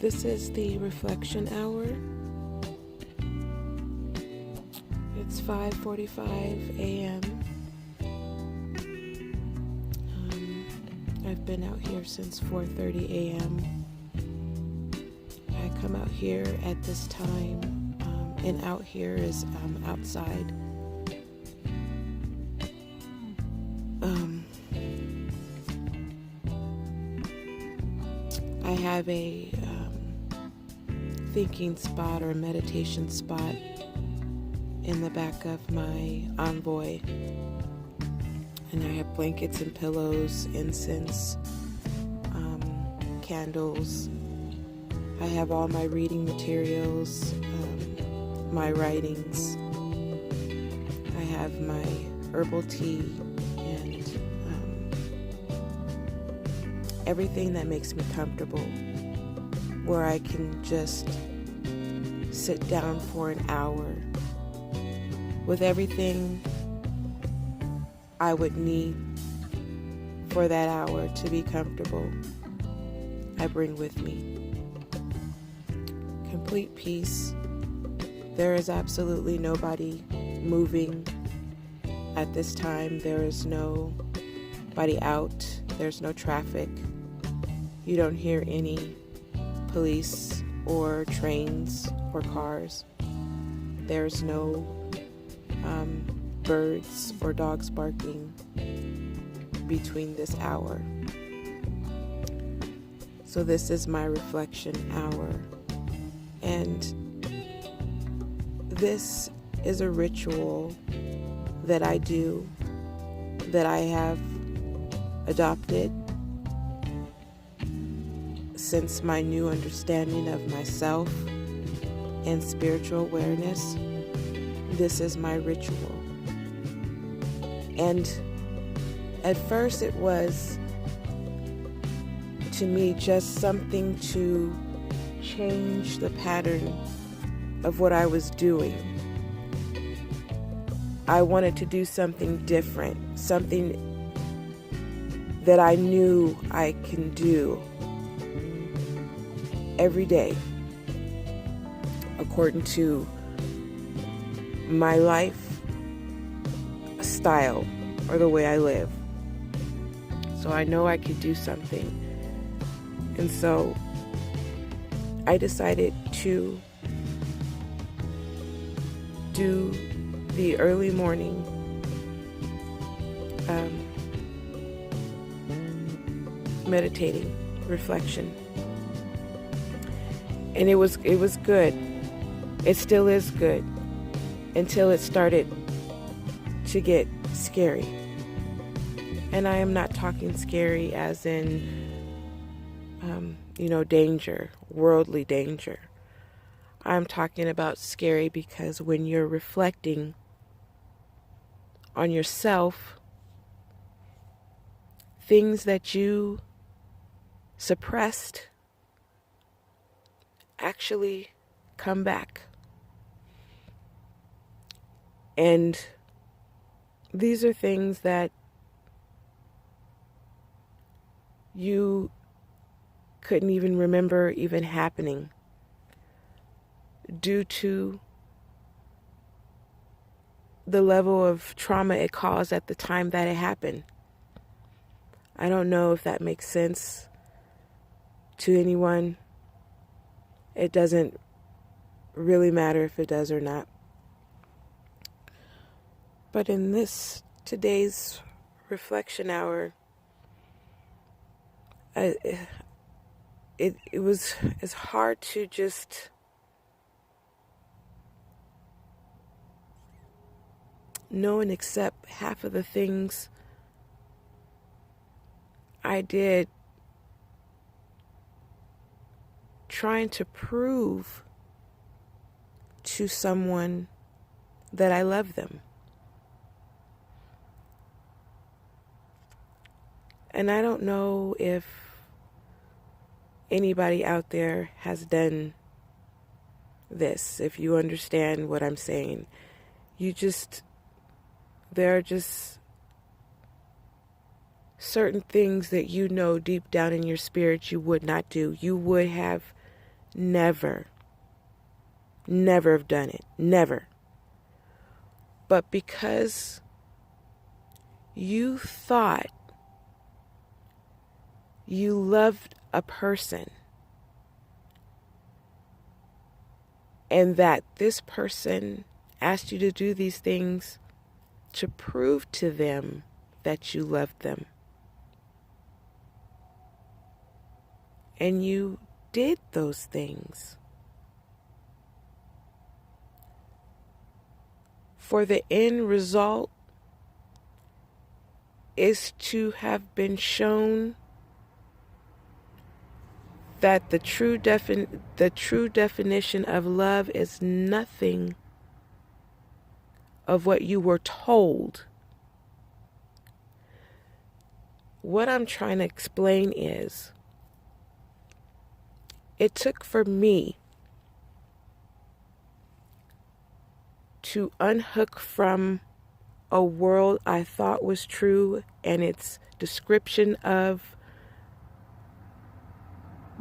This is the reflection hour. It's 5:45 a.m. I've been out here since 4:30 a.m. I come out here at this time, and out here is outside. I have a thinking spot or meditation spot in the back of my Envoy, and I have blankets and pillows, incense, candles. I have all my reading materials, my writings. I have my herbal tea and everything that makes me comfortable, where I can just sit down for an hour with everything I would need for that hour to be comfortable. I bring with me complete peace. There is absolutely nobody moving at this time. There is nobody out. There's no traffic. You don't hear any police or trains or cars. There's no birds or dogs barking between this hour. So this is my reflection hour. And this is a ritual that I do, that I have adopted since my new understanding of myself and spiritual awareness. This is my ritual. And at first it was, to me, just something to change the pattern of what I was doing. I wanted to do something different, something that I knew I can do every day according to my life style or the way I live. So I know I could do something. And so I decided to do the early morning meditating, reflection. And it was good. It still is good until it started to get scary. And I am not talking scary as in danger, worldly danger. I'm talking about scary because when you're reflecting on yourself, things that you suppressed actually come back. And these are things that you couldn't even remember even happening due to the level of trauma it caused at the time that it happened. I don't know if that makes sense to anyone. It doesn't really matter if it does or not. But in today's reflection hour, it's hard to just know and accept half of the things I did trying to prove to someone that I love them. And I don't know if anybody out there has done this, if you understand what I'm saying. There are just certain things that you know deep down in your spirit you would not do. You would have Never. Never have done it. Never. But because you thought you loved a person and that this person asked you to do these things to prove to them that you loved them, and you did those things for the end result is to have been shown that the true definition of love is nothing of what you were told. What I'm trying to explain is, it took for me to unhook from a world I thought was true and its description of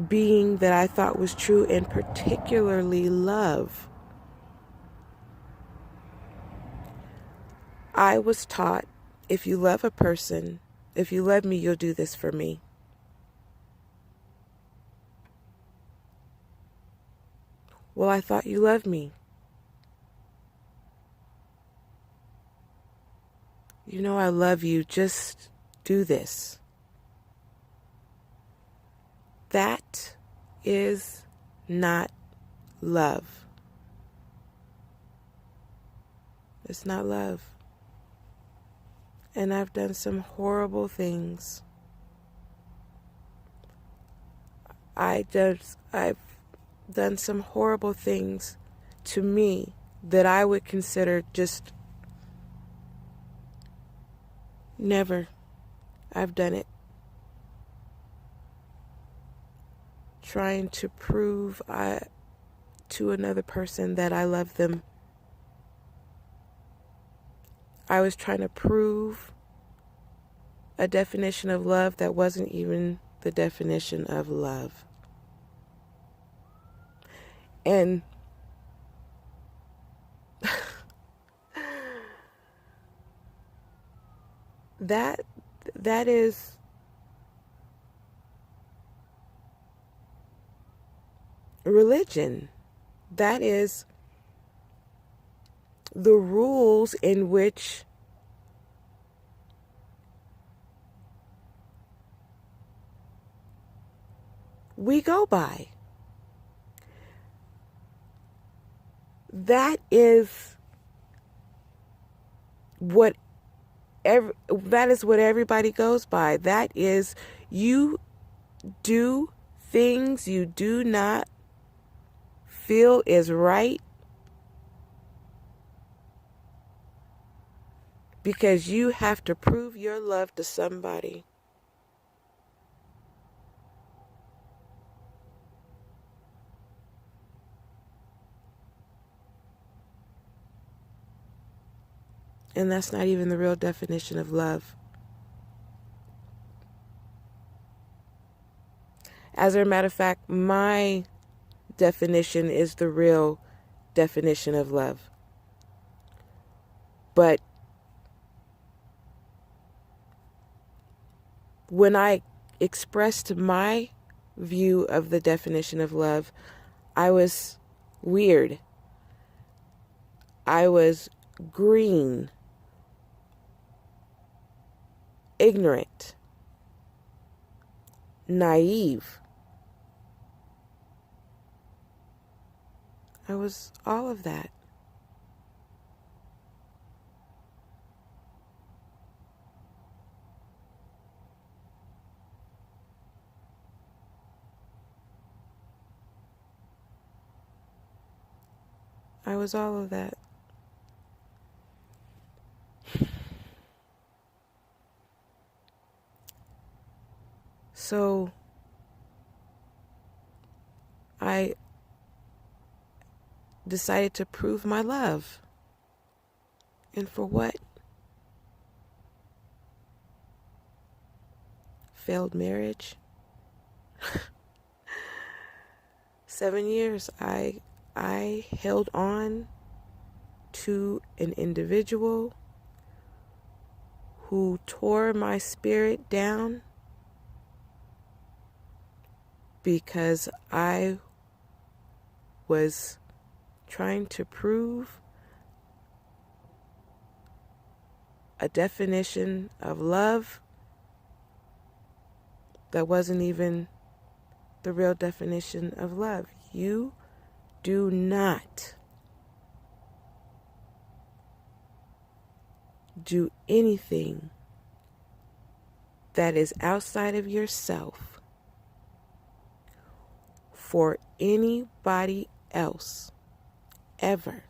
being that I thought was true, and particularly love. I was taught, if you love a person, if you love me, you'll do this for me. Well, I thought you loved me. You know I love you, just do this. That is not love. It's not love. And I've done some horrible things. I've done some horrible things to me that I would consider just never. I've done it. Trying to prove to another person that I love them. I was trying to prove a definition of love that wasn't even the definition of love. And that is religion. That is the rules in which we go by. That is what everybody goes by. That is, you do things you do not feel is right because you have to prove your love to somebody. And that's not even the real definition of love. As a matter of fact, my definition is the real definition of love. But when I expressed my view of the definition of love, I was weird. I was green, ignorant, naive. I was all of that. I was all of that. So I decided to prove my love. And for what? Failed marriage? 7 years, I held on to an individual who tore my spirit down because I was trying to prove a definition of love that wasn't even the real definition of love. You do not do anything that is outside of yourself for anybody else ever,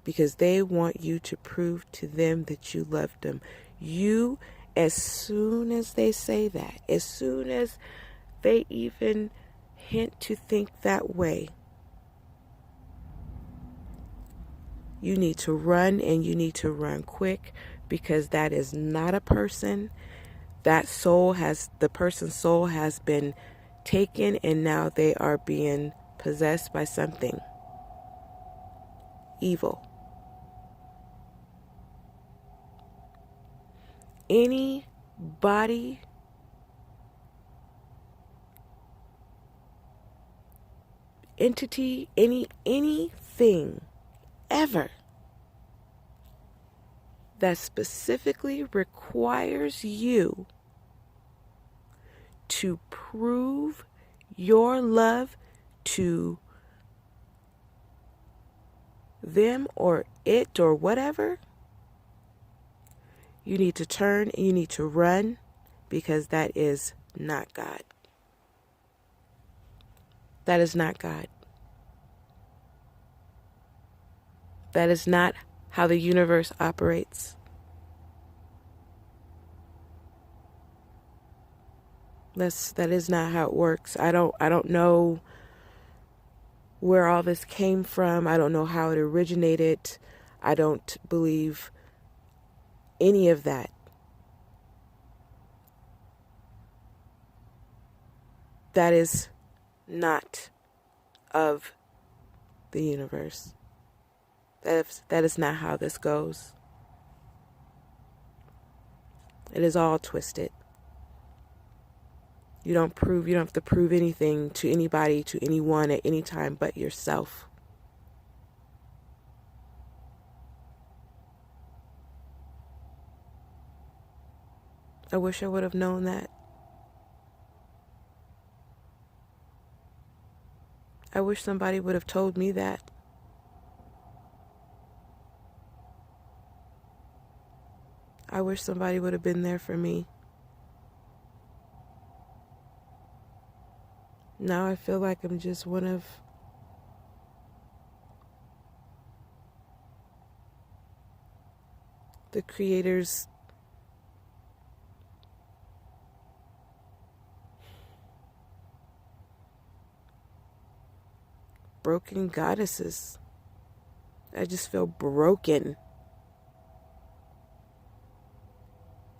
because they want you to prove to them that you love them. You, as soon as they say that, as soon as they even hint to think that way, you need to run, and you need to run quick, because that is not a person. The person's soul has been taken, and now they are being possessed by something evil. Any body, entity, anything ever that specifically requires you to prove your love to them or it or whatever, you need to turn and you need to run, because that is not God. That is not God. That is not how the universe operates. That is not how it works. I don't know where all this came from. I don't know how it originated. I don't believe any of that. That is not of the universe. That is not how this goes. It is all twisted. You don't have to prove anything to anybody, to anyone at any time but yourself. I wish I would have known that. I wish somebody would have told me that. I wish somebody would have been there for me. Now I feel like I'm just one of the Creator's broken goddesses. I just feel broken,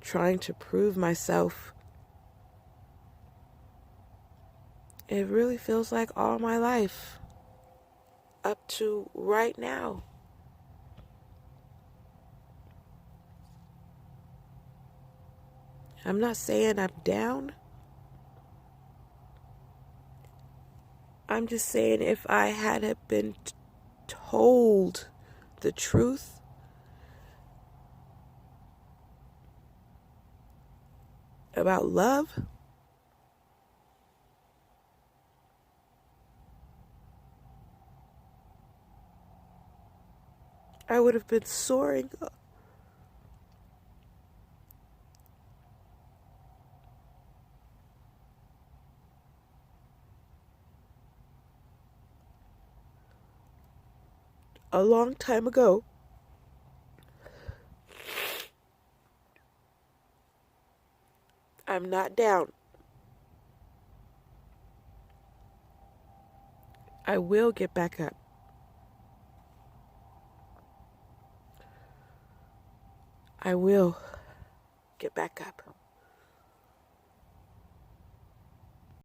trying to prove myself. It really feels like all my life, up to right now. I'm not saying I'm down. I'm just saying, if I had been told the truth, about love, I would have been soaring a long time ago. I'm not down. I will get back up. I will get back up.